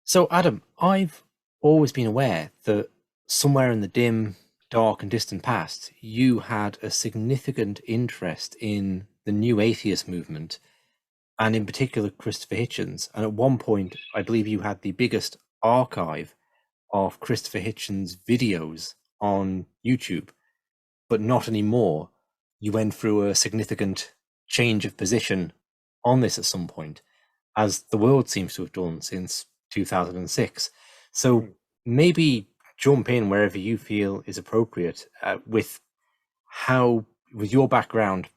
So, Adam, I've always been aware that somewhere in the dim, dark, and distant past, you had a significant interest in the new atheist movement, and in particular Christopher Hitchens. And at one point, I believe you had the biggest archive of Christopher Hitchens' videos on YouTube, but not anymore. You went through a significant change of position on this at some point, as the world seems to have done since 2006. So maybe jump in wherever you feel is appropriate with how, with your background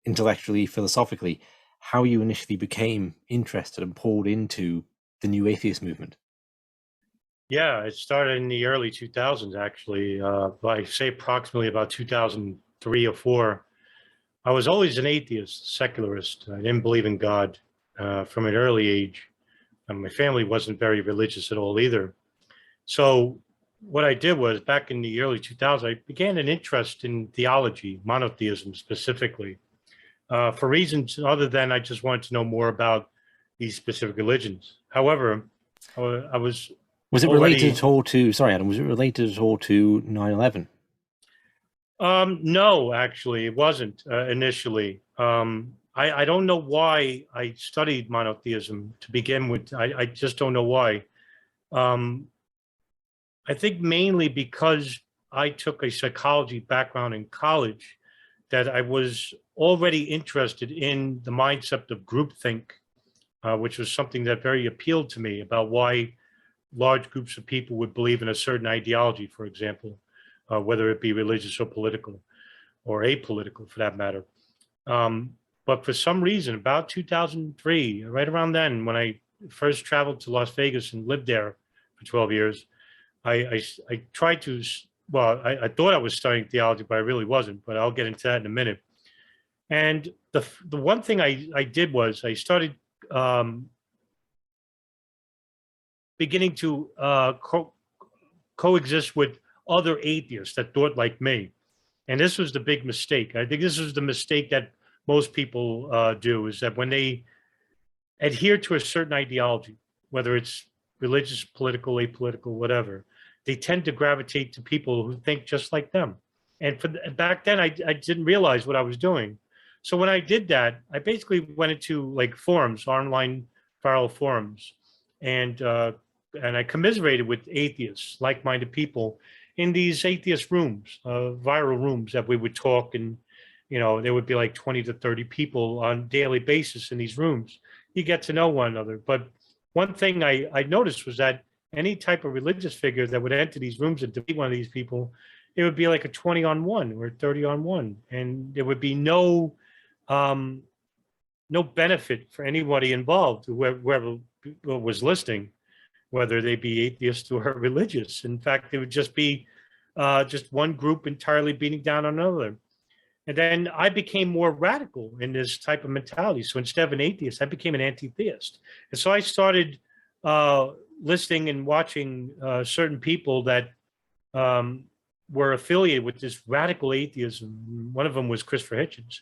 intellectually, philosophically, how you initially became interested and pulled into the new atheist movement. Yeah, it started in the early 2000s, actually. I say approximately about 2003 or four. I was always an atheist, secularist. I didn't believe in God from an early age. And my family wasn't very religious at all either. So what I did was back in the early 2000s, I began an interest in theology, monotheism specifically, for reasons other than I just wanted to know more about these specific religions. However, I was Was it related already at all to, sorry, Adam, was it related at all to 9/11? No, actually, it wasn't initially. I don't know why I studied monotheism to begin with. I just don't know why. Um, I think mainly because I took a psychology background in college, that I was already interested in the mindset of groupthink, which was something that very appealed to me about why large groups of people would believe in a certain ideology, for example, whether it be religious or political, or apolitical for that matter. But for some reason, about 2003, right around then, when I first traveled to Las Vegas and lived there for 12 years, I tried to, well, I thought I was studying theology, but I really wasn't, but I'll get into that in a minute. And the one thing I did was I started beginning to coexist with other atheists that thought like me. And this was the big mistake. I think this was the mistake that most people do, is that when they adhere to a certain ideology, whether it's religious, political, apolitical, whatever, they tend to gravitate to people who think just like them. And back then, I didn't realize what I was doing. So when I did that, I basically went into like forums, online viral forums, and uh, and I commiserated with atheists, like-minded people, in these atheist rooms, viral rooms that we would talk, and there would be like 20 to 30 people on a daily basis in these rooms. You get to know one another. But one thing I noticed was that any type of religious figure that would enter these rooms and debate one of these people, it would be like a 20 on one or 30 on one. And there would be um, no benefit for anybody involved, whoever was listening, whether they be atheist or religious. In fact, it would just be just one group entirely beating down on another. And then I became more radical in this type of mentality. So instead of an atheist, I became an anti-theist. And so I started uh, listening and watching certain people that um, were affiliated with this radical atheism. One of them was Christopher Hitchens,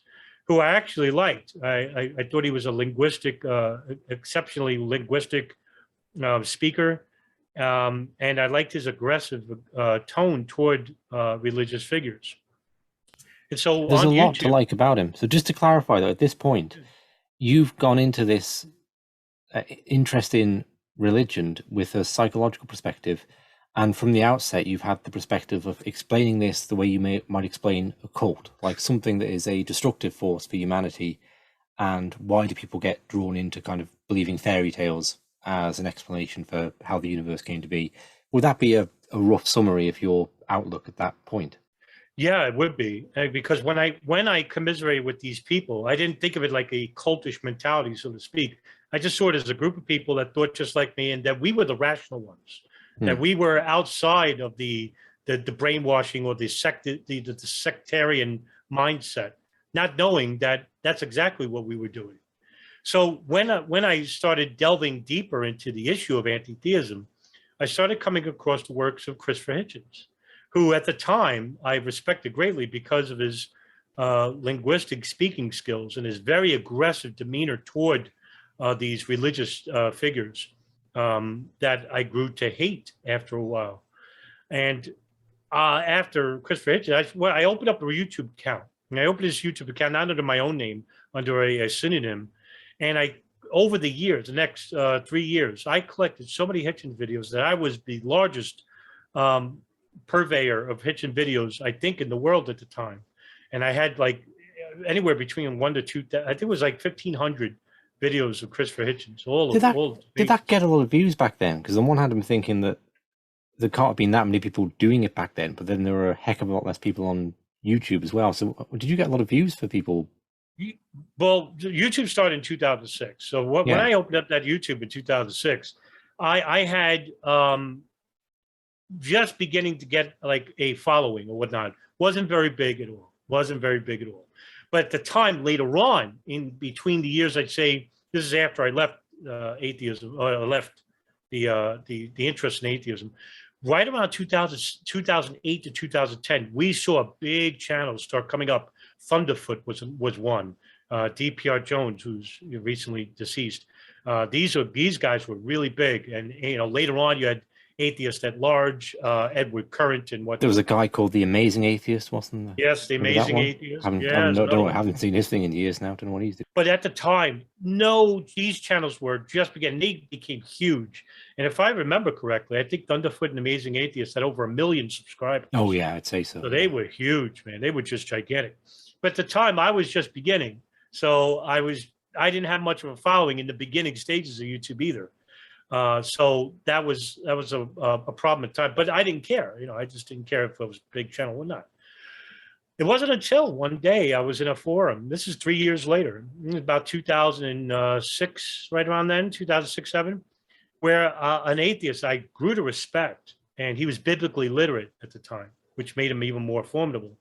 who I actually liked. I thought he was a exceptionally linguistic speaker. And I liked his aggressive tone toward religious figures. And so There's a on lot to YouTube, like about him. So just to clarify, though, at this point, you've gone into this interest in religion with a psychological perspective, and from the outset, you've had the perspective of explaining this the way you might explain a cult, like something that is a destructive force for humanity. And why do people get drawn into kind of believing fairy tales as an explanation for how the universe came to be? Would that be a rough summary of your outlook at that point? yeah, it would be. Because when I commiserated with these people, I didn't think of it like a cultish mentality, so to speak. I just saw it as a group of people that thought just like me, and that we were the rational ones, that Hmm. we were outside of the brainwashing or the sectarian mindset, not knowing that that's exactly what we were doing. So when I started delving deeper into the issue of anti-theism, I started coming across the works of Christopher Hitchens, who at the time I respected greatly because of his linguistic speaking skills and his very aggressive demeanor toward these religious figures. that I grew to hate after a while. And after Christopher Hitchens, I opened up a YouTube account. And I opened this YouTube account not under my own name, under a synonym. And over the years, the next 3 years, I collected so many Hitchens videos that I was the largest purveyor of Hitchens videos, I think, in the world at the time. And I had like anywhere between 1 to 2, I think it was like 1,500 videos of Christopher Hitchens. Did that get a lot of views back then? Because on one hand, I'm thinking that there can't have been that many people doing it back then, but then there were a heck of a lot less people on YouTube as well. So did you get a lot of views for people? Well, YouTube started in 2006. So when I opened up that YouTube in 2006, I had just beginning to get like a following or whatnot. Wasn't very big at all. But at the time, later on, in between the years, I'd say this is after I left atheism, or left the interest in atheism. Right around 2008 to 2010, we saw big channels start coming up. Thunderfoot was one. DPR Jones, who's recently deceased. These guys were really big, and later on you had Atheist at Large, Edward Current, and what. There was a guy called the Amazing Atheist, wasn't there? Yes, the Amazing Atheist. I haven't seen his thing in years now. Don't know what he's doing. But at the time, no, these channels were just beginning. They became huge, and if I remember correctly, I think Thunderfoot and Amazing Atheist had over 1 million subscribers. Oh yeah, I'd say so. So they were huge, man. They were just gigantic. But at the time, I was just beginning, so I didn't have much of a following in the beginning stages of YouTube either. So that was a problem at the time, but I didn't care. I just didn't care if it was a big channel or not. It wasn't until one day I was in a forum. This is 3 years later, about 2006, right around then, 2006, 7, where an atheist I grew to respect, and he was biblically literate at the time, which made him even more formidable,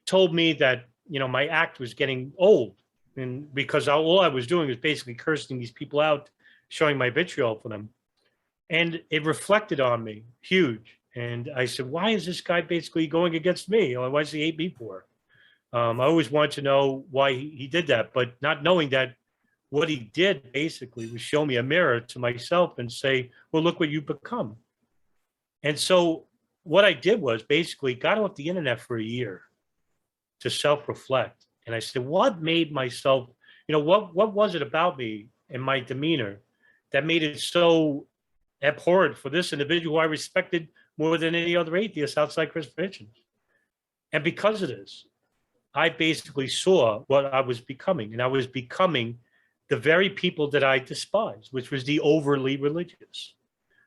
told me that, my act was getting old, and because all I was doing was basically cursing these people out, showing my vitriol for them. And it reflected on me huge. And I said, why is this guy basically going against me? Why does he hate me for? I always wanted to know why he did that, but not knowing that what he did basically was show me a mirror to myself and say, well, look what you've become. And so what I did was basically got off the internet for a year to self-reflect. And I said, what made myself, what was it about me and my demeanor that made it so abhorrent for this individual I respected more than any other atheist outside Christopher Hitchens? And because of this, I basically saw what I was becoming, and I was becoming the very people that I despised, which was the overly religious,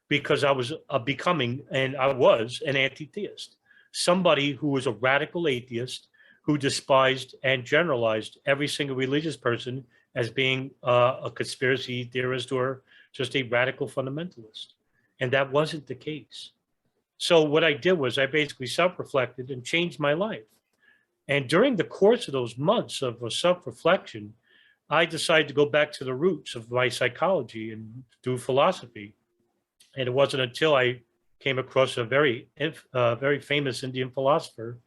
because I was becoming, and I was an anti-theist, somebody who was a radical atheist who despised and generalized every single religious person as being a conspiracy theorist or just a radical fundamentalist. And that wasn't the case. So what I did was I basically self-reflected and changed my life. And during the course of those months of self-reflection, I decided to go back to the roots of my psychology and do philosophy. And it wasn't until I came across a very famous Indian philosopher,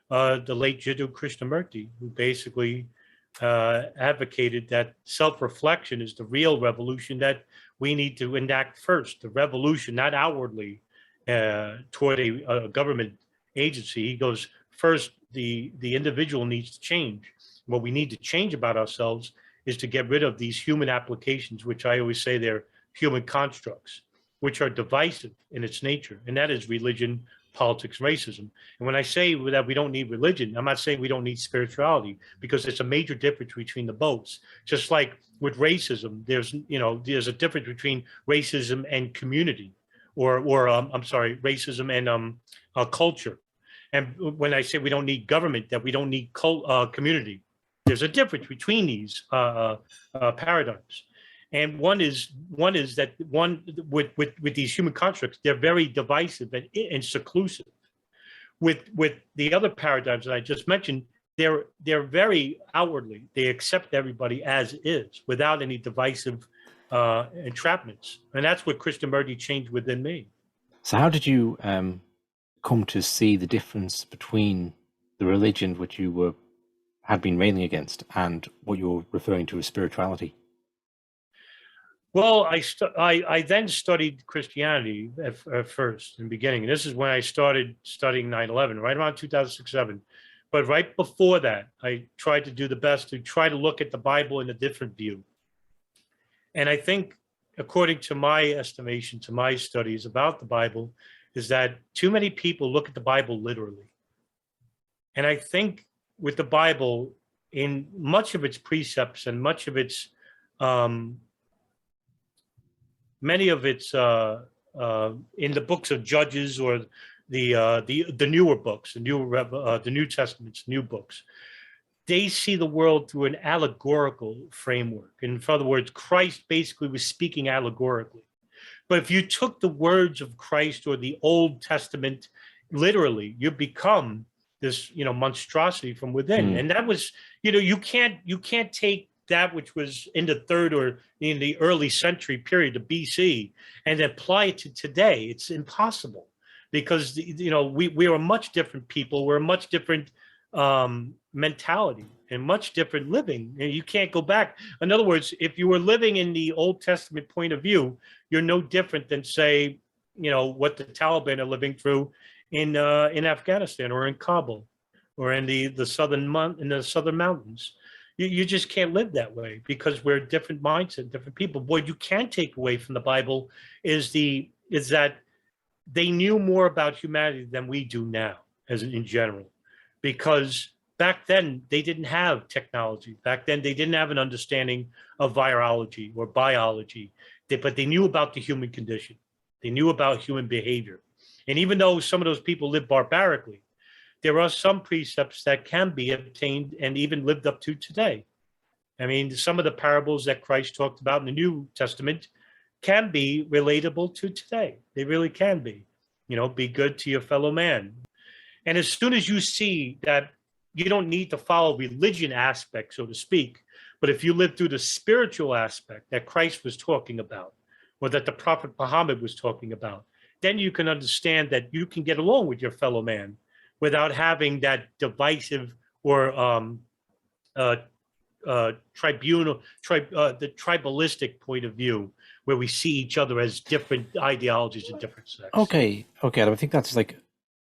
the late Jiddu Krishnamurti, who basically advocated that self-reflection is the real revolution that we need to enact first. The revolution, not outwardly toward a government agency. He goes, first, the individual needs to change. What we need to change about ourselves is to get rid of these human applications, which I always say they're human constructs, which are divisive in its nature, and that is religion, politics, racism. And when I say that we don't need religion, I'm not saying we don't need spirituality, because it's a major difference between the both. Just like with racism, there's a difference between racism and community, or racism and culture. And when I say we don't need government, that we don't need community, there's a difference between these paradigms. And one is that with these human constructs, they're very divisive and seclusive. With the other paradigms that I just mentioned, they're very outwardly, they accept everybody as is without any divisive entrapments. And that's what Krishnamurti changed within me. So how did you come to see the difference between the religion which you had been railing against and what you're referring to as spirituality? Well, I then studied Christianity at first in the beginning. And this is when I started studying 9/11, right around 2006, 7. But right before that, I tried to do the best to try to look at the Bible in a different view. And I think, according to my estimation, to my studies about the Bible, is that too many people look at the Bible literally. And I think with the Bible, in much of its precepts and much of its many of its in the books of Judges or the newer books, the New Testaments, new books, they see the world through an allegorical framework. In other words, Christ basically was speaking allegorically. But if you took the words of Christ or the Old Testament literally, you become this, monstrosity from within. And that was, you can't take that which was in the third or in the early century period of BC and apply it to today. It's impossible because, we are a much different people. We're a much different mentality and much different living. And you can't go back. In other words, if you were living in the Old Testament point of view, you're no different than, say, what the Taliban are living through in Afghanistan or in Kabul or in the southern mountains. You just can't live that way because we're different mindset, different people. What you can take away from the Bible is that they knew more about humanity than we do now, as in general, because back then they didn't have technology. Back then they didn't have an understanding of virology or biology, but they knew about the human condition. They knew about human behavior. And even though some of those people lived barbarically, there are some precepts that can be obtained and even lived up to today. I mean, some of the parables that Christ talked about in the New Testament can be relatable to today. They really can be. Be good to your fellow man. And as soon as you see that you don't need to follow religion aspect, so to speak, but if you live through the spiritual aspect that Christ was talking about, or that the Prophet Muhammad was talking about, then you can understand that you can get along with your fellow man without having that divisive or the tribalistic point of view where we see each other as different ideologies and different sects. Okay, Adam, I think that's like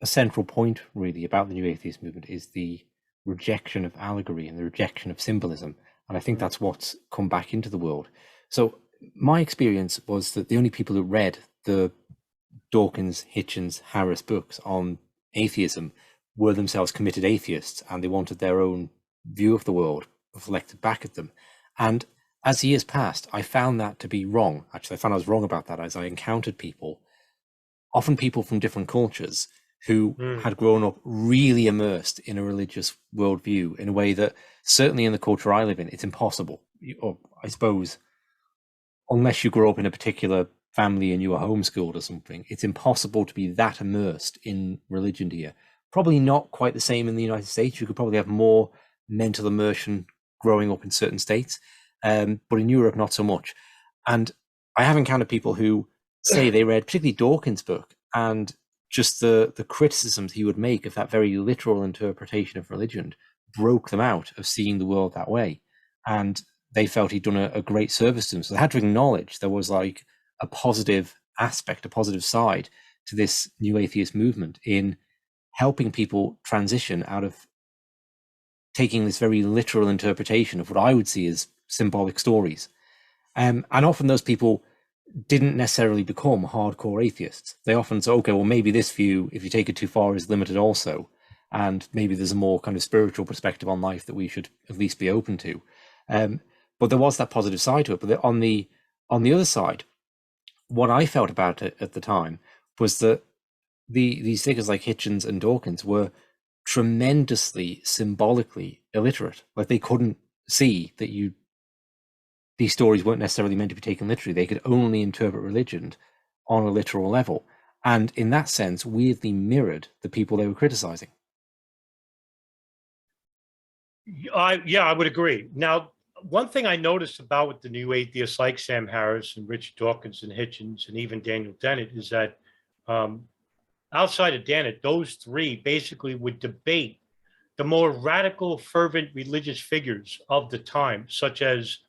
a central point really about the New Atheist Movement is the rejection of allegory and the rejection of symbolism. And I think that's what's come back into the world. So my experience was that the only people who read the Dawkins, Hitchens, Harris books on atheism were themselves committed atheists, and they wanted their own view of the world reflected back at them. And as years passed, I found that to be wrong. Actually, I found I was wrong about that as I encountered people, often people from different cultures, who had grown up really immersed in a religious worldview in a way that certainly in the culture I live in, it's impossible. Or I suppose, unless you grow up in a particular family and you are homeschooled or something, it's impossible to be that immersed in religion here. Probably not quite the same in the United States. You could probably have more mental immersion growing up in certain states, but in Europe, not so much. And I have encountered people who say they read particularly Dawkins' book, and just the criticisms he would make of that very literal interpretation of religion broke them out of seeing the world that way. And they felt he'd done a great service to them. So they had to acknowledge there was like a positive aspect, a positive side to this new atheist movement in helping people transition out of taking this very literal interpretation of what I would see as symbolic stories. And often those people didn't necessarily become hardcore atheists. They often say, okay, well, maybe this view, if you take it too far, is limited also. And maybe there's a more kind of spiritual perspective on life that we should at least be open to. But there was that positive side to it. But on the other side, what I felt about it at the time was that these figures like Hitchens and Dawkins were tremendously symbolically illiterate. Like they couldn't see that these stories weren't necessarily meant to be taken literally. They could only interpret religion on a literal level. And in that sense, weirdly mirrored the people they were criticizing. I would agree. Now, one thing I noticed about with the new atheists like Sam Harris and Richard Dawkins and Hitchens and even Daniel Dennett is that outside of Dennett, those three basically would debate the more radical, fervent religious figures of the time, such as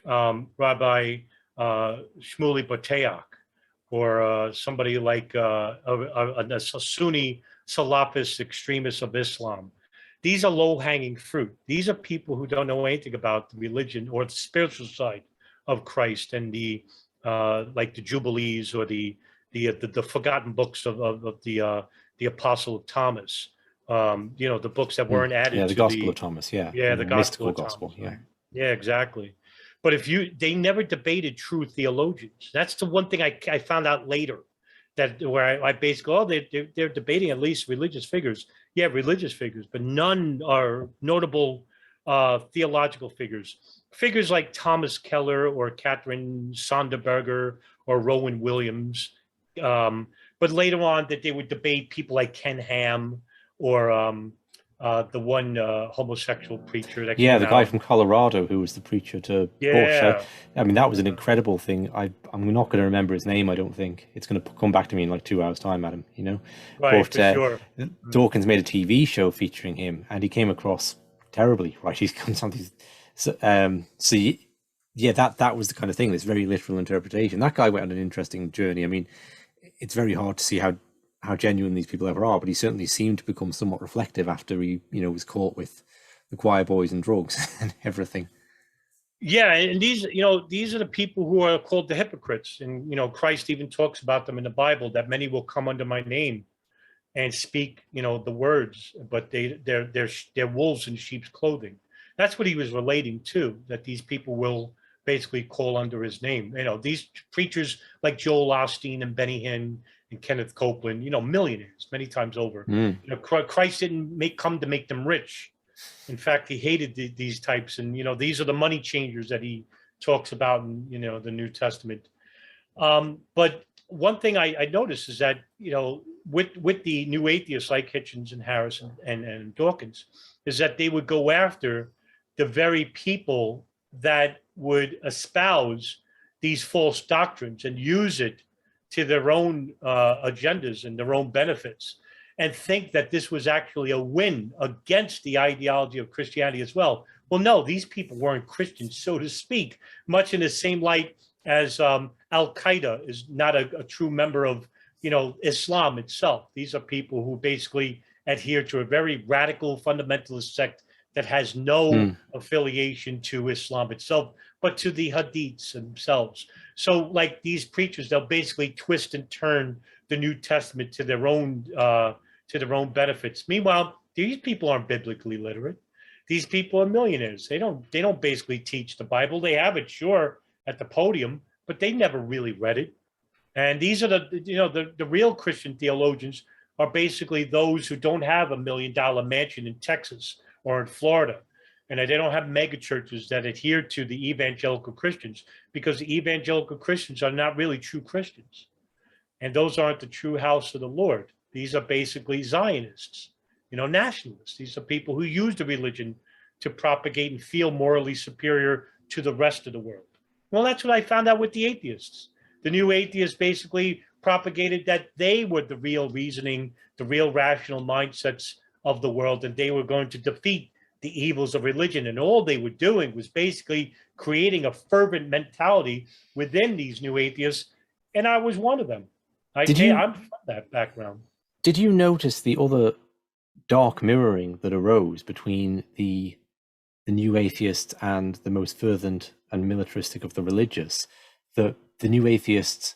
Rabbi Shmuley Bateak, or somebody like a Sunni Salafist extremist of Islam. These are low-hanging fruit. These are people who don't know anything about the religion or the spiritual side of Christ and the like the Jubilees or the forgotten books of the Apostle Thomas. The books that weren't added Yeah, the to Gospel of Thomas. Yeah, the Gospel mystical of gospel. Thomas. Yeah. Right? Yeah, exactly. But they never debated true theologians. That's the one thing I found out later, that where I basically, they're debating at least religious figures. Yeah, religious figures, but none are notable theological figures. Figures like Thomas Keller or Catherine Sonderberger or Rowan Williams. But later on, that they would debate people like Ken Ham or the one homosexual preacher that Yeah, came the guy out. from Colorado who was the preacher to Bush. Yeah, I mean, that was an incredible thing. I'm not going to remember his name, I don't think. It's going to come back to me in like 2 hours' time, Adam, right, But for sure. Dawkins made a TV show featuring him, and he came across terribly, right? He's come on these. Yeah, that was the kind of thing, this very literal interpretation. That guy went on an interesting journey. I mean, it's very hard to see how genuine these people ever are, but he certainly seemed to become somewhat reflective after he, was caught with the choir boys and drugs and everything. Yeah, and these are the people who are called the hypocrites, and Christ even talks about them in the Bible, that many will come under my name and speak, the words, but they're wolves in sheep's clothing. That's what he was relating to, that these people will basically call under his name. These preachers like Joel Osteen and Benny Hinn and Kenneth Copeland, millionaires many times over. Christ didn't come to make them rich. In fact, he hated these types, and these are the money changers that he talks about in the New Testament. But one thing I noticed is that with the new atheists like Hitchens and Harris and Dawkins, is that they would go after the very people that would espouse these false doctrines and use it to their own agendas and their own benefits, and think that this was actually a win against the ideology of Christianity as well. Well, no, these people weren't Christians, so to speak, much in the same light as Al-Qaeda is not a true member of, Islam itself. These are people who basically adhere to a very radical fundamentalist sect that has no affiliation to Islam itself, but to the Hadiths themselves. So like these preachers, they'll basically twist and turn the New Testament to their own benefits. Meanwhile, these people aren't biblically literate. These people are millionaires. They don't basically teach the Bible. They have it, sure, at the podium, but they never really read it. And these are the real Christian theologians are basically those who don't have $1 million mansion in Texas or in Florida, and they don't have mega churches that adhere to the evangelical Christians, because the evangelical Christians are not really true Christians, and those aren't the true house of the Lord. These are basically Zionists, nationalists. These are people who use the religion to propagate and feel morally superior to the rest of the world. Well, that's what I found out with the atheists. The new atheists basically propagated that they were the real reasoning, the real rational mindsets of the world, and they were going to defeat the evils of religion. And all they were doing was basically creating a fervent mentality within these new atheists. And I was one of them. I'm from that background. Did you notice the other dark mirroring that arose between the new atheists and the most fervent and militaristic of the religious? The new atheists,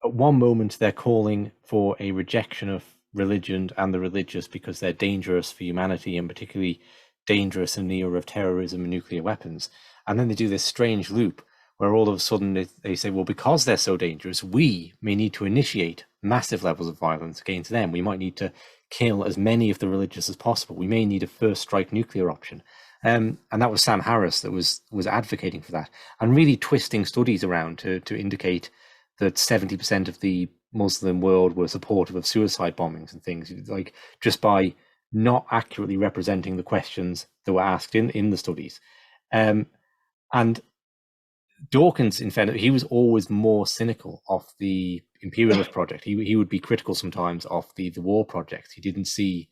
at one moment, they're calling for a rejection of religion and the religious because they're dangerous for humanity, and particularly dangerous in the era of terrorism and nuclear weapons. And then they do this strange loop where all of a sudden they say, well, because they're so dangerous, we may need to initiate massive levels of violence against them. We might need to kill as many of the religious as possible. We may need a first strike nuclear option. And that was Sam Harris that was advocating for that, and really twisting studies around to indicate that 70% of the Muslim world were supportive of suicide bombings and things, like just by not accurately representing the questions that were asked in the studies. And Dawkins, in fact, he was always more cynical of the imperialist project. He would be critical sometimes of the war project. He didn't see,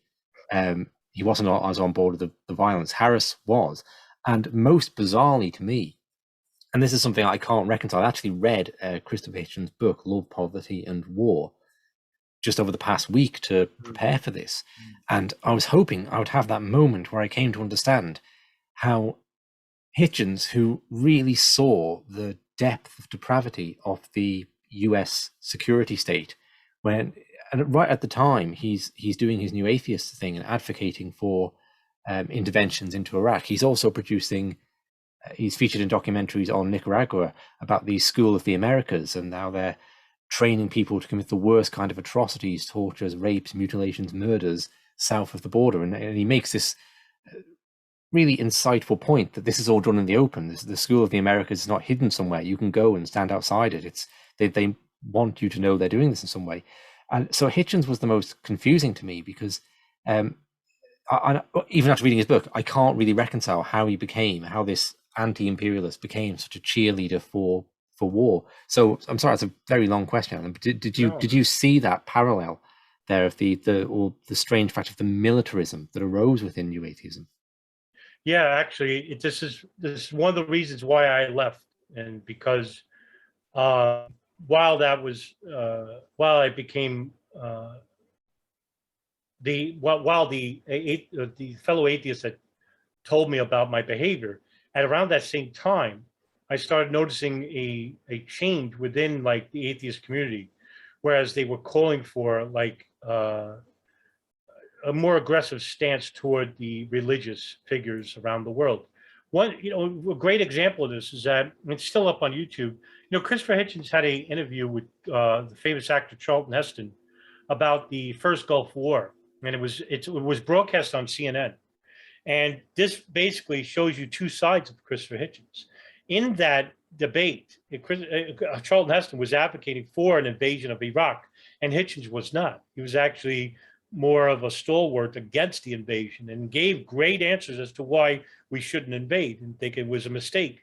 he wasn't as on board with the violence. Harris was. And most bizarrely to me, and this is something I can't reconcile. I actually read Christopher Hitchens' book, Love, Poverty, and War, just over the past week to prepare for this. And I was hoping I would have that moment where I came to understand how Hitchens, who really saw the depth of depravity of the US security state, and right at the time he's doing his New Atheist thing and advocating for interventions into Iraq. He's also producing, he's featured in documentaries on Nicaragua about the School of the Americas and how they're training people to commit the worst kind of atrocities, tortures, rapes, mutilations, murders south of the border. And he makes this really insightful point that this is all done in the open. The School of the Americas is not hidden somewhere. You can go and stand outside it. They want you to know they're doing this in some way. And so Hitchens was the most confusing to me because I, even after reading his book, I can't really reconcile how this anti-imperialist became such a cheerleader for war. So I'm sorry, it's a very long question. Did you see that parallel there of the strange fact of the militarism that arose within New Atheism? Yeah, actually, this is one of the reasons why I left, and because while I became while the fellow atheists had told me about my behavior, at around that same time, I started noticing a change within like the atheist community, whereas they were calling for like a more aggressive stance toward the religious figures around the world. One, a great example of this is that it's still up on YouTube. Christopher Hitchens had an interview with the famous actor Charlton Heston about the first Gulf War, and it was broadcast on CNN. And this basically shows you two sides of Christopher Hitchens. In that debate, Charlton Heston was advocating for an invasion of Iraq, and Hitchens was not. He was actually more of a stalwart against the invasion and gave great answers as to why we shouldn't invade and think it was a mistake.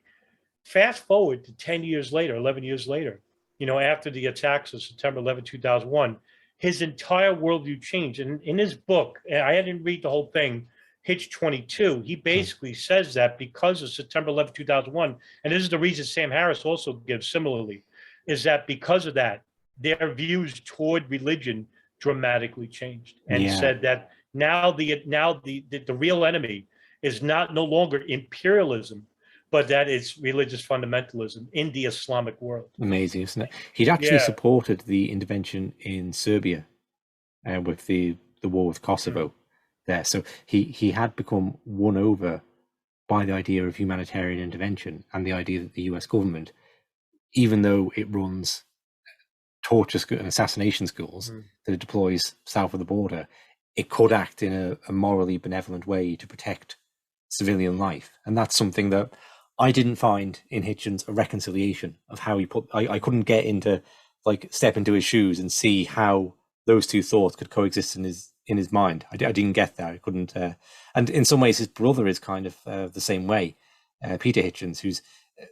Fast forward to 10 years later, 11 years later, after the attacks of September 11, 2001, his entire worldview changed. And in his book, I didn't read the whole thing, Hitch 22, he basically says that because of September 11, 2001, and this is the reason Sam Harris also gives similarly, is that because of that, their views toward religion dramatically changed, and said that now the real enemy is no longer imperialism, but that it's religious fundamentalism in the Islamic world. Amazing, isn't it? He'd actually supported the intervention in Serbia with the war with Kosovo there. So he had become won over by the idea of humanitarian intervention and the idea that the US government, even though it runs torture and assassination schools that it deploys south of the border, it could act in a morally benevolent way to protect civilian life. And that's something that I didn't find in Hitchens a reconciliation of how he I couldn't get into, like, step into his shoes and see how those two thoughts could coexist in his mind. I didn't get that. I couldn't. And in some ways, his brother is kind of the same way, Peter Hitchens, who's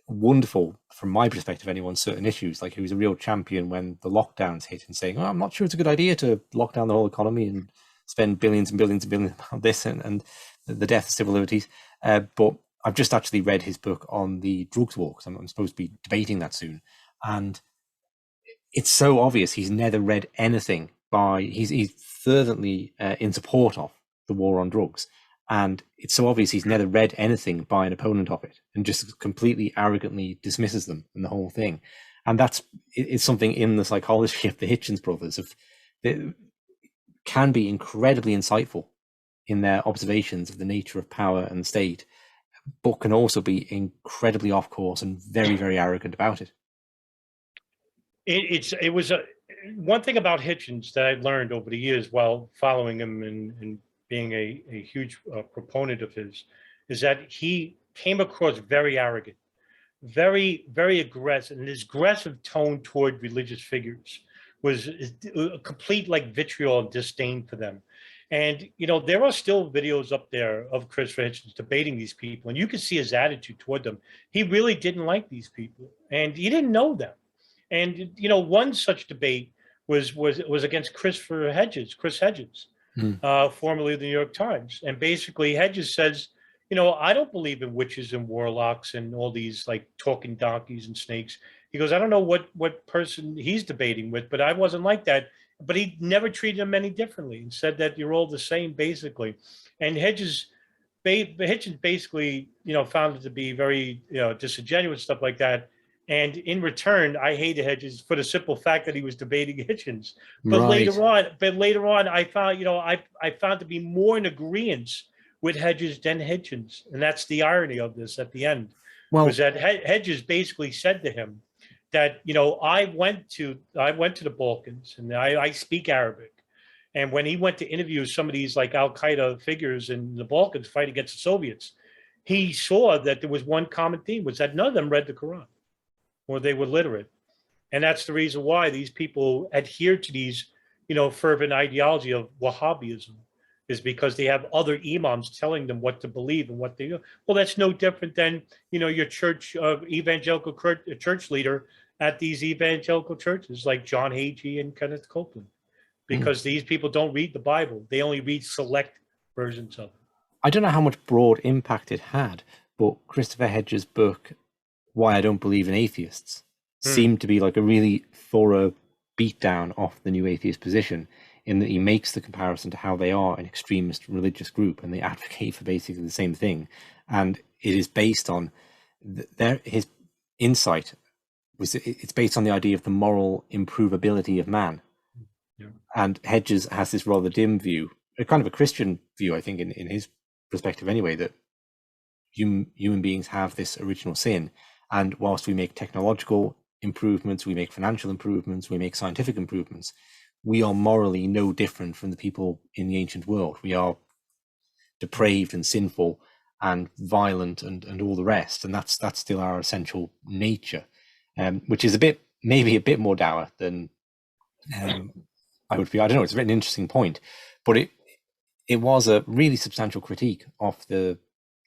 wonderful from my perspective anyway on certain issues. Like, he was a real champion when the lockdowns hit and saying, I'm not sure it's a good idea to lock down the whole economy and spend billions and billions and billions on this and the death of civil liberties. But I've just actually read his book on the drugs war, because I'm supposed to be debating that soon. And it's so obvious he's never read anything he's fervently in support of the war on drugs. And it's so obvious he's never read anything by an opponent of it and just completely arrogantly dismisses them and the whole thing. And it's something in the psychology of the Hitchens brothers that can be incredibly insightful in their observations of the nature of power and the state, but can also be incredibly off course and very, very arrogant about it. It was one thing about Hitchens that I learned over the years while following him and being a huge proponent of his, is that he came across very arrogant, very, very aggressive, and his aggressive tone toward religious figures was a complete like vitriol and disdain for them. And, there are still videos up there of Christopher Hitchens debating these people, and you can see his attitude toward them. He really didn't like these people, and he didn't know them. And, one such debate was against Chris Hedges, formerly of the New York Times. And basically Hedges says, I don't believe in witches and warlocks and all these like talking donkeys and snakes. He goes, I don't know what person he's debating with, but I wasn't like that. But he never treated them any differently and said that you're all the same, basically. And Hitchens basically, found it to be very, disingenuous, stuff like that. And in return, I hated Hedges for the simple fact that he was debating Hitchens. But Right. later on, I found, I found to be more in agreement with Hedges than Hitchens, and that's the irony of this at the end, Well, was that Hedges basically said to him that, I went to the Balkans and I speak Arabic. And when he went to interview some of these like Al Qaeda figures in the Balkans fight against the Soviets, he saw that there was one common theme, was that none of them read the Quran or they were literate. And that's the reason why these people adhere to these, fervent ideology of Wahhabism, is because they have other imams telling them what to believe and what they do. Well, that's no different than, your church, evangelical church leader at these evangelical churches like John Hagee and Kenneth Copeland, because these people don't read the Bible. They only read select versions of it. I don't know how much broad impact it had, but Christopher Hedges' book, Why I Don't Believe in Atheists, seemed to be like a really thorough beatdown of the new atheist position, in that he makes the comparison to how they are an extremist religious group and they advocate for basically the same thing. And it is based on his insight it's based on the idea of the moral improvability of man. Yeah. And Hedges has this rather dim view, a kind of a Christian view, I think, in his perspective anyway, that human beings have this original sin. And whilst we make technological improvements, we make financial improvements, we make scientific improvements, we are morally no different from the people in the ancient world. We are depraved and sinful and violent and all the rest. And that's still our essential nature, which is maybe a bit more dour than I would be. I don't know, it's a very interesting point, but it was a really substantial critique of the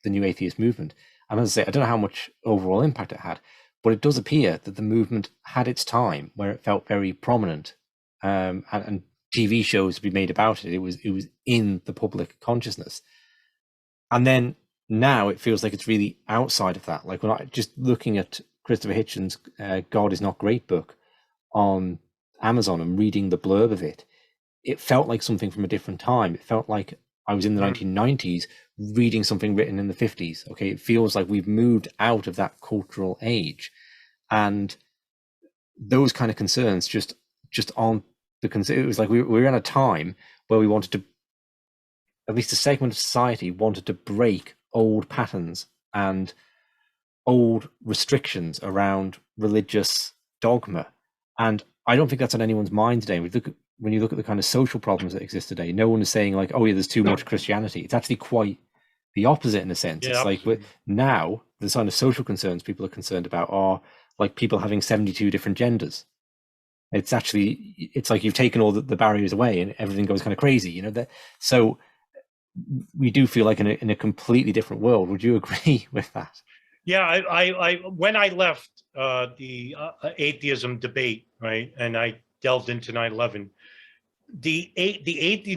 new atheist movement. And as I say, I don't know how much overall impact it had, but it does appear that the movement had its time where it felt very prominent, and TV shows to be made about it. It was in the public consciousness, and then now it feels like it's really outside of that. Like when I just looking at Christopher Hitchens' "God Is Not Great" book on Amazon and reading the blurb of it, it felt like something from a different time. It felt like I was in the 1990s reading something written in the 50s. Okay, it feels like we've moved out of that cultural age, and those kind of concerns just aren't the concern. It was like we were in a time where we wanted to, at least a segment of society wanted to break old patterns and old restrictions around religious dogma. And I don't think that's on anyone's mind today. When you look at the kind of social problems that exist today, no one is saying like, oh yeah, there's too much Christianity. It's actually quite the opposite in a sense. Yeah, it's like now the kind of social concerns people are concerned about are like people having 72 different genders. It's like you've taken all the barriers away and everything goes kind of crazy, so we do feel like in a completely different world. Would you agree with that? Yeah, I when I left the atheism debate, right, and I delved into 9/11, the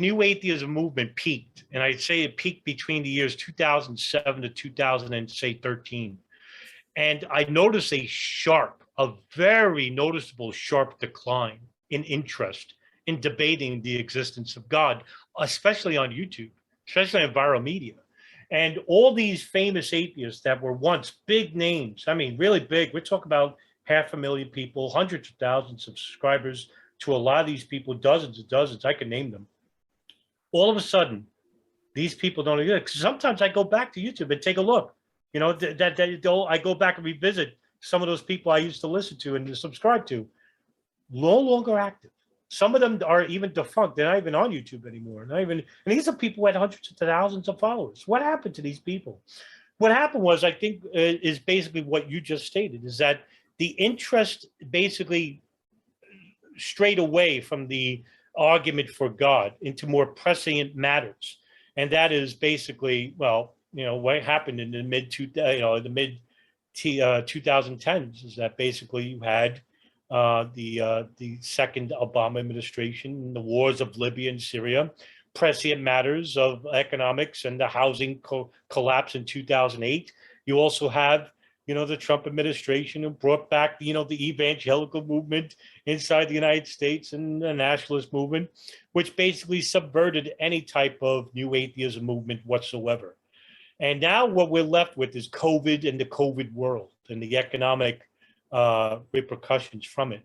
new atheism movement peaked, and I'd say it peaked between the years 2007 to 2013, and I noticed a very noticeable sharp decline in interest in debating the existence of God, especially on YouTube, especially on viral media. And all these famous atheists that were once big names, I mean, really big, we're talking about 500,000 people, hundreds of thousands of subscribers to a lot of these people, dozens and dozens, I can name them. All of a sudden, these people don't exist. Sometimes I go back to YouTube and take a look, I go back and revisit some of those people I used to listen to and subscribe to, no longer active. Some of them are even defunct. They're not even on YouTube anymore. And these are people who had hundreds of thousands of followers. What happened to these people? What happened was, I think, is basically what you just stated, is that the interest basically strayed away from the argument for God into more prescient matters. And that is basically, what happened in the mid 2010s is that basically you had the second Obama administration, the wars of Libya and Syria, prescient matters of economics and the housing collapse in 2008. You also have, the Trump administration who brought back, the evangelical movement inside the United States and the nationalist movement, which basically subverted any type of new atheism movement whatsoever. And now what we're left with is COVID and the COVID world and the economic repercussions from it.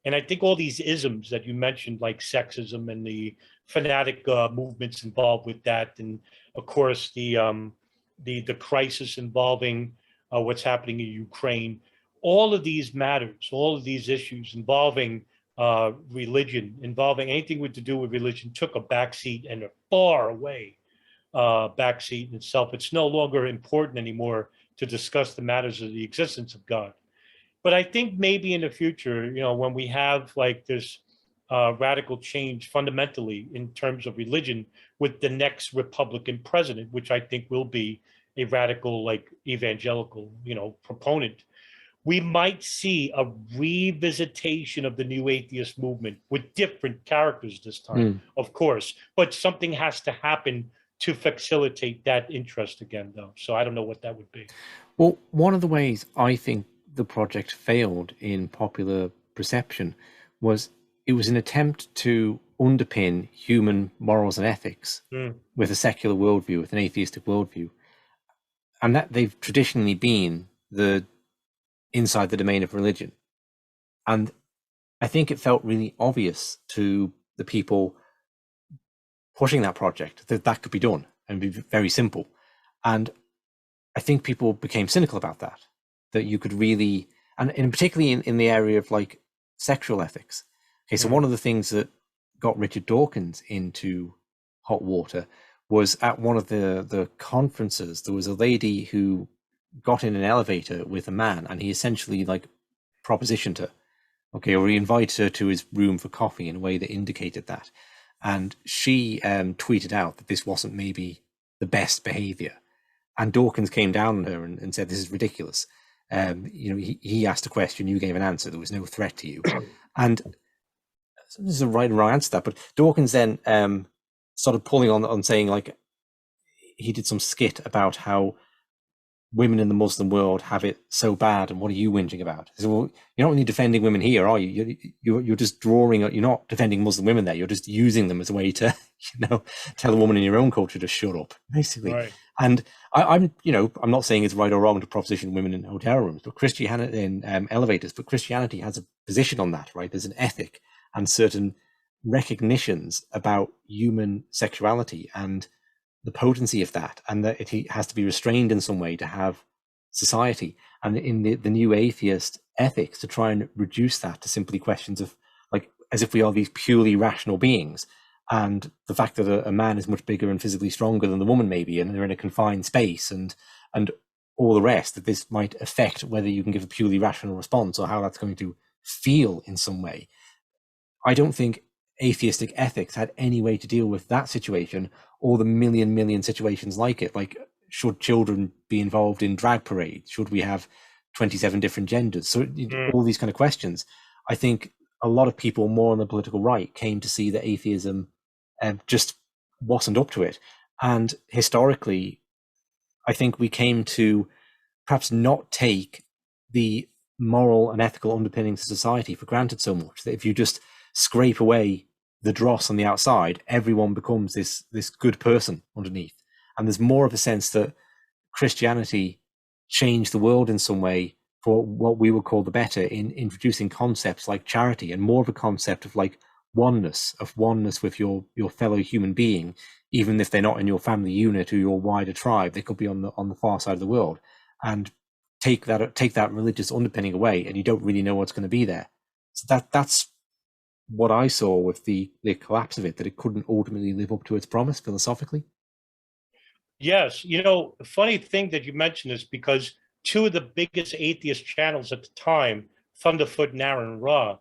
And I think all these isms that you mentioned, like sexism and the fanatic movements involved with that, and of course the crisis involving what's happening in Ukraine, all of these matters, all of these issues involving religion, involving anything to do with religion, took a backseat and a far away backseat in itself. It's no longer important anymore to discuss the matters of the existence of God. But I think maybe in the future, when we have like this radical change fundamentally in terms of religion with the next Republican president, which I think will be a radical, like evangelical, proponent, we might see a revisitation of the new atheist movement with different characters this time, of course, but something has to happen to facilitate that interest again, though. So I don't know what that would be. Well, one of the ways I think the project failed in popular perception was it was an attempt to underpin human morals and ethics with a secular worldview, with an atheistic worldview. And that they've traditionally been inside the domain of religion. And I think it felt really obvious to the people pushing that project that could be done and be very simple. And I think people became cynical about that you could really, and particularly in the area of like sexual ethics. Okay, so one of the things that got Richard Dawkins into hot water was at one of the conferences, there was a lady who got in an elevator with a man, and he essentially like propositioned her, okay, or he invited her to his room for coffee in a way that indicated that. And she tweeted out that this wasn't maybe the best behavior. And Dawkins came down on her and said, this is ridiculous. He asked a question, you gave an answer. There was no threat to you. And there's a right and wrong answer to that. But Dawkins then started pulling on saying, like, he did some skit about how women in the Muslim world have it so bad, and what are you whinging about? He said, well, you're not really defending women here, are you? You're just you're not defending Muslim women there. You're just using them as a way to, tell a woman in your own culture to shut up, basically. Right. And I'm not saying it's right or wrong to proposition women in hotel rooms, but Christianity in elevators. But Christianity has a position on that, right? There's an ethic and certain recognitions about human sexuality and the potency of that, and that it has to be restrained in some way to have society. And in the new atheist ethics, to try and reduce that to simply questions of, like, as if we are these purely rational beings, and the fact that a man is much bigger and physically stronger than the woman maybe, and they're in a confined space, and all the rest, that this might affect whether you can give a purely rational response or how that's going to feel in some way. I don't think atheistic ethics had any way to deal with that situation, or the million situations like it. Like, should children be involved in drag parades? Should we have 27 different genders? So all these kind of questions. I think a lot of people more on the political right came to see that atheism just wasn't up to it. And historically, I think we came to perhaps not take the moral and ethical underpinnings of society for granted so much, that if you just scrape away the dross on the outside, everyone becomes this good person underneath. And there's more of a sense that Christianity changed the world in some way for what we would call the better, in introducing concepts like charity, and more of a concept of like oneness with your fellow human being, even if they're not in your family unit or your wider tribe. They could be on the far side of the world, and take that religious underpinning away, and you don't really know what's going to be there. So that's what I saw with the collapse of it, that it couldn't ultimately live up to its promise philosophically. Yes. Funny thing that you mentioned this, because two of the biggest atheist channels at the time, Thunderfoot and Aaron Ra,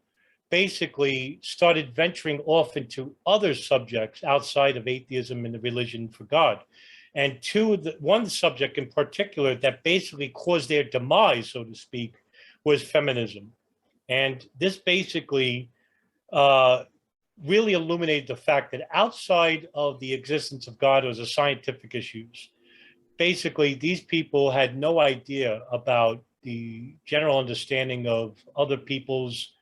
basically started venturing off into other subjects outside of atheism and the religion for God. And one subject in particular that basically caused their demise, so to speak, was feminism. And this basically really illuminated the fact that outside of the existence of God as a scientific issues, basically these people had no idea about the general understanding of other people's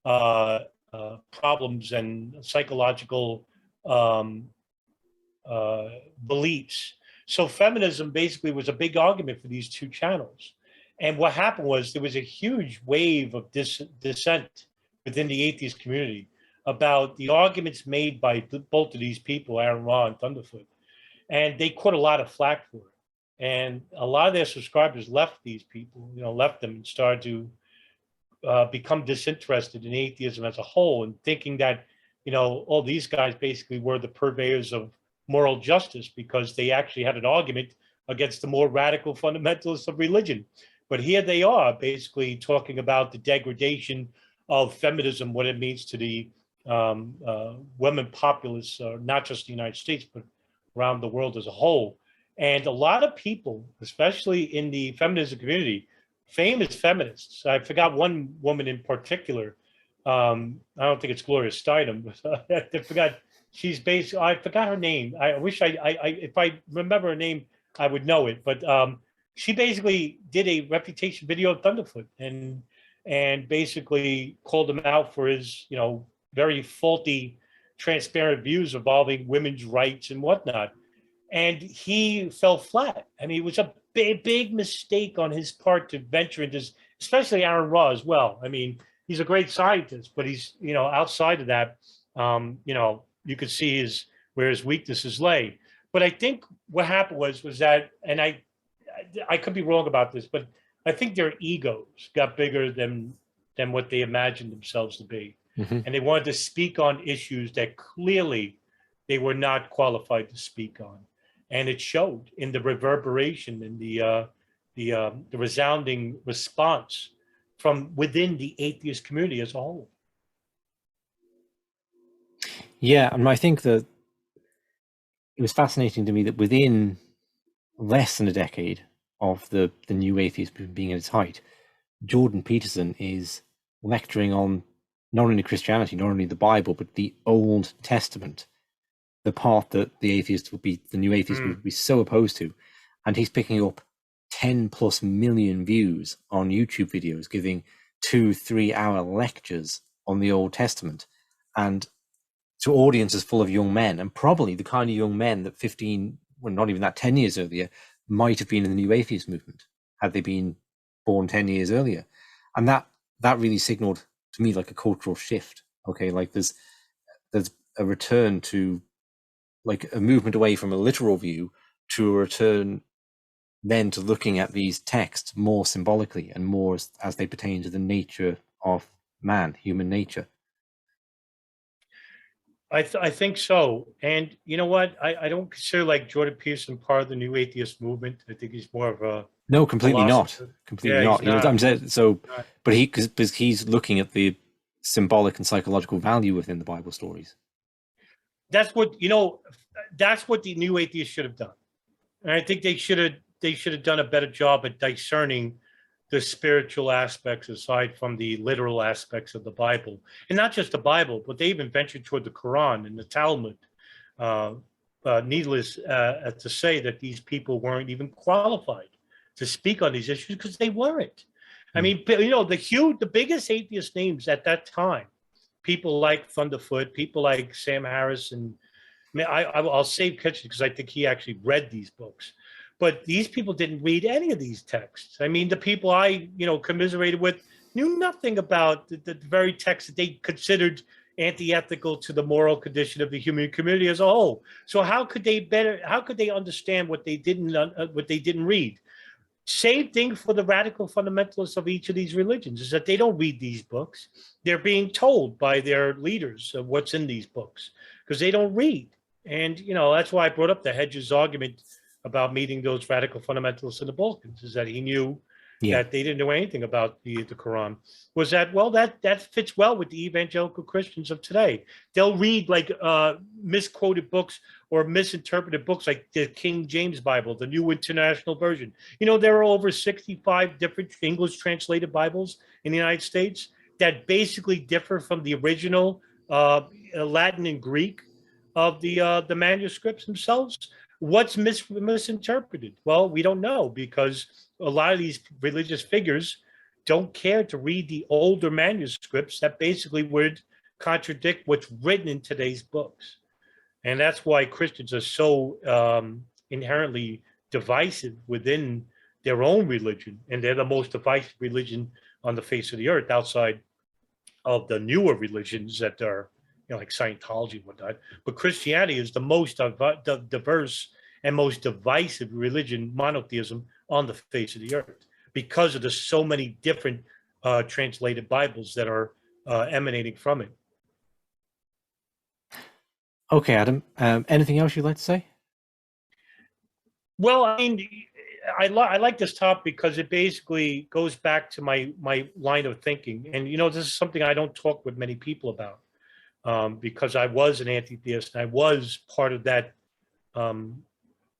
problems and psychological um, beliefs. So feminism basically was a big argument for these two channels. And what happened was there was a huge wave of dissent within the atheist community about the arguments made by both of these people, Aaron Ra and Thunderfoot. And they caught a lot of flack for it. And a lot of their subscribers left these people, left them and started to become disinterested in atheism as a whole, and thinking that, all these guys basically were the purveyors of moral justice because they actually had an argument against the more radical fundamentalists of religion. But here they are basically talking about the degradation of feminism, what it means to the women populace, not just the United States, but around the world as a whole. And a lot of people, especially in the feminism community, famous feminists, I forgot one woman in particular, I don't think it's Gloria Steinem, but I forgot, I forgot her name. I wish if I remember her name, I would know it. But she basically did a refutation video of Thunderfoot and basically called him out for his, very faulty, transparent views involving women's rights and whatnot. And he fell flat. I mean, it was a big mistake on his part to venture into this, especially Aaron Ra as well. I mean, he's a great scientist, but he's, outside of that, you could see where his weaknesses lay. But I think what happened was that, and I could be wrong about this, but I think their egos got bigger than what they imagined themselves to be. Mm-hmm. And they wanted to speak on issues that clearly they were not qualified to speak on. And it showed in the reverberation and the resounding response from within the atheist community as a whole. Yeah, and I think that it was fascinating to me that within less than a decade of the new atheist movement being at its height, Jordan Peterson is lecturing on not only Christianity, not only the Bible, but the Old Testament, the part that the new atheists would be so opposed to. And he's picking up 10+ million views on YouTube videos, giving 2-3 hour lectures on the Old Testament, and to audiences full of young men, and probably the kind of young men that not even that 10 years earlier, might have been in the new atheist movement had they been born 10 years earlier. And that really signaled to me like a cultural shift. Okay, like there's a return to like a movement away from a literal view to a return then to looking at these texts more symbolically and more as they pertain to the nature of man, human nature. I think so. And you know what? I don't consider like Jordan Peterson part of the new atheist movement. I think he's more of a no, completely philosopher. Not. Completely not. I'm saying so, not. But because he's looking at the symbolic and psychological value within the Bible stories. That's what that's what the new atheists should have done. And I think they should have done a better job at discerning the spiritual aspects aside from the literal aspects of the Bible. And not just the Bible, but they even ventured toward the Quran and the Talmud. Needless to say that these people weren't even qualified to speak on these issues because they weren't. I mean, the biggest atheist names at that time, people like Thunderfoot, people like Sam Harris, and I'll save Hitchens because I think he actually read these books. But these people didn't read any of these texts. I mean, the people I, commiserated with knew nothing about the very text that they considered anti-ethical to the moral condition of the human community as a whole. So how could they understand what they didn't read? Same thing for the radical fundamentalists of each of these religions, is that they don't read these books. They're being told by their leaders of what's in these books because they don't read. And, that's why I brought up the Hedges argument about meeting those radical fundamentalists in the Balkans, is that he knew that they didn't know anything about the Quran. Was that, well, that fits well with the evangelical Christians of today. They'll read like misquoted books or misinterpreted books like the King James Bible, the New International Version. There are over 65 different English translated Bibles in the United States that basically differ from the original Latin and Greek of the manuscripts themselves. What's misinterpreted? Well, we don't know, because a lot of these religious figures don't care to read the older manuscripts that basically would contradict what's written in today's books. And that's why Christians are so inherently divisive within their own religion. And they're the most divisive religion on the face of the earth, outside of the newer religions that are, like Scientology and whatnot. But Christianity is the most diverse and most divisive religion, monotheism, on the face of the earth, because of the so many different translated Bibles that are emanating from it. Okay, Adam. Anything else you'd like to say? Well, I mean, I like this topic because it basically goes back to my line of thinking. And, this is something I don't talk with many people about, because I was an anti-theist, and I was part of that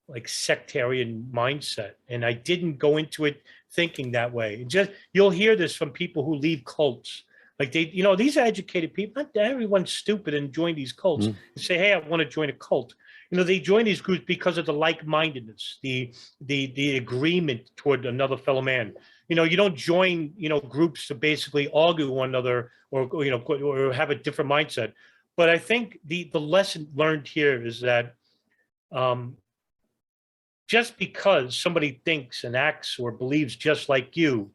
like sectarian mindset. And I didn't go into it thinking that way. You'll hear this from people who leave cults. Like these are educated people. Not everyone's stupid and join these cults and say, hey, I want to join a cult. They join these groups because of the like-mindedness, the agreement toward another fellow man. You don't join, groups to basically argue with one another, or have a different mindset. But I think the lesson learned here is that just because somebody thinks and acts or believes just like you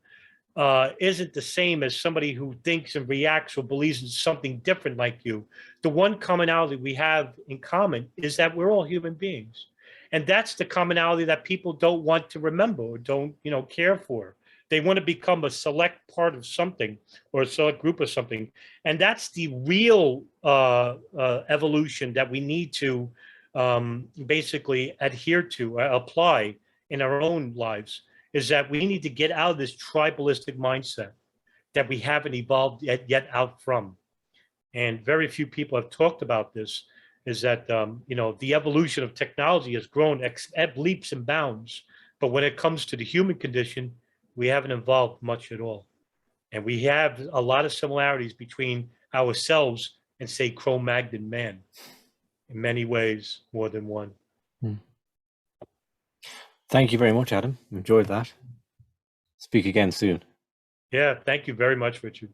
isn't the same as somebody who thinks and reacts or believes in something different like you. The one commonality we have in common is that we're all human beings. And that's the commonality that people don't want to remember or don't, care for. They want to become a select part of something, or a select group of something. And that's the real evolution that we need to basically adhere to, apply in our own lives, is that we need to get out of this tribalistic mindset that we haven't evolved yet out from. And very few people have talked about this, is that, the evolution of technology has grown at leaps and bounds. But when it comes to the human condition, we haven't evolved much at all. And we have a lot of similarities between ourselves and, say, Cro-Magnon man, in many ways, more than one. Thank you very much, Adam. Enjoyed that. Speak again soon. Yeah, thank you very much, Richard.